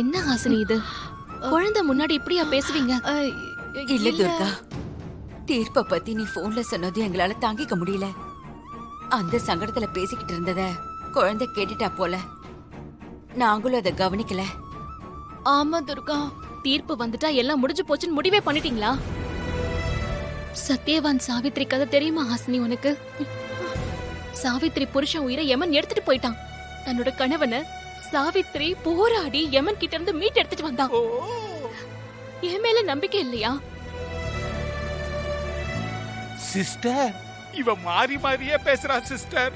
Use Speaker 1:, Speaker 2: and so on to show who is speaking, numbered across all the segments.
Speaker 1: என்ன ஹாசினி இது? குழந்தை முன்னாடி இப்படியா பேசுவீங்க?
Speaker 2: இல்ல துர்கா, தீர்ப்ப பத்தி நீ போன்ல சொன்னது எங்களால தாங்கிக்க முடியல. அந்த சங்கடத்துல பேசிக்கிட்டு இருந்தத குழந்தை கேட்டுட்டா போல. நாங்களும் அதை கவனிக்கல.
Speaker 1: ஆமா துர்கா, தீர்ப்பு வந்துட்டா எல்லாம் முடிஞ்சு போச்சுன்னு முடிவே பண்ணிட்டீங்களா? சத்யவான் சாவித்ரி கதை தெரியுமா ஹாசினி உனக்கு? சாவித்ரி புருஷன் உயிரை யமன் எடுத்துட்டு போயிட்டான். தன்னோட கணவனை சாவித்ரி போராடி யமன் கிட்ட இருந்து மீட் எடுத்துட்டு வந்தான். என் மேல நம்பிக்கை இல்லையா?
Speaker 3: சிஸ்டர், இவ மாறி மாறியே பேசுறா சிஸ்டர்.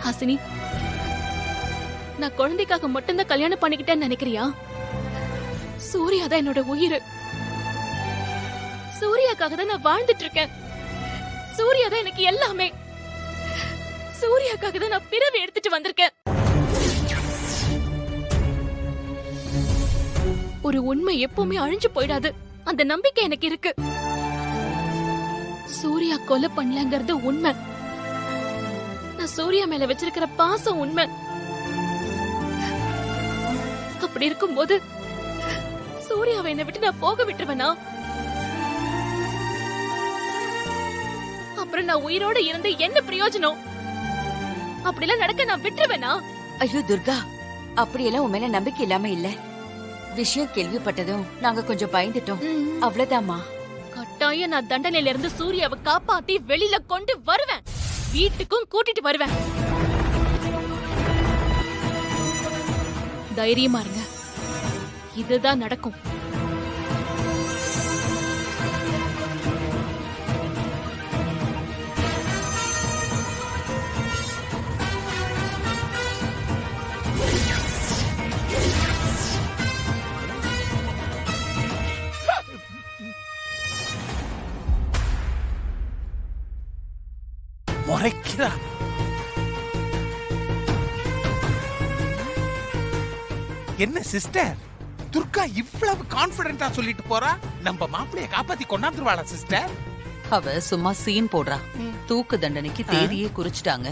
Speaker 1: ஹாசினி, நான் குழந்தைக்காக மட்டும்தான் கல்யாணம் பண்ணிக்கிட்டேன்னு நினைக்கிறியா? சூர்யா தான் என்னோட உயிர். சூர்யாக்காக தான் நான் வாழ்ந்துட்டு இருக்கேன். சூர்யா தான் எனக்கு எல்லாமே. சூர்யாக்காக தான் நான் பிறவி எடுத்துட்டு வந்திருக்கேன். ஒரு உண்மை எப்பவுமே அழிஞ்சு போயிடாது, அந்த நம்பிக்கை எனக்கு இருக்கு. சூர்யா கொலை பண்ணலங்கிறது உண்மை. நான் சூர்யா மேல வச்சிருக்கிற பாசம் உண்மை. அப்படி இருக்கும்போது சூர்யாவை என்னை விட்டு நான் போக விட்டுருவேனா? அப்புறம் நான் உயிரோட இருந்து என்ன பிரயோஜனம்? அப்படிலாம் நடக்க நான் விட்டுருவேனா?
Speaker 2: ஐயோ துர்கா, அப்படியெல்லாம் உன் மேல நம்பிக்கை இல்லாம இல்ல. விஷயம் கேள்விப்பட்டதும் நாங்க கொஞ்சம் பயந்துட்டோம், அவ்வளவுதாம்மா.
Speaker 1: கட்டாயம் நான் தண்டனையில இருந்து சூர்யாவை காப்பாத்தி வெளியில கொண்டு வருவேன். வீட்டுக்கும் கூட்டிட்டு வருவேன். தைரியமா இருங்க, இதுதான் நடக்கும்.
Speaker 3: முறைக்கிறா. என்ன சிஸ்டர், துர்கா இவ்வளவு கான்பிடென்டா சொல்லிட்டு போறா? நம்ம மாப்பிளைய காப்பாத்தி கொண்டாந்துருவாளா சிஸ்டர்?
Speaker 4: அவ சும்மா சீன் போடுறா. தூக்கு தண்டனைக்கு தேதியே குறிச்சிட்டாங்க.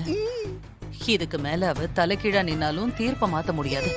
Speaker 4: இதுக்கு மேல அவ தலைகீழா நின்னாலும் தீர்ப்ப மாத்த முடியாது.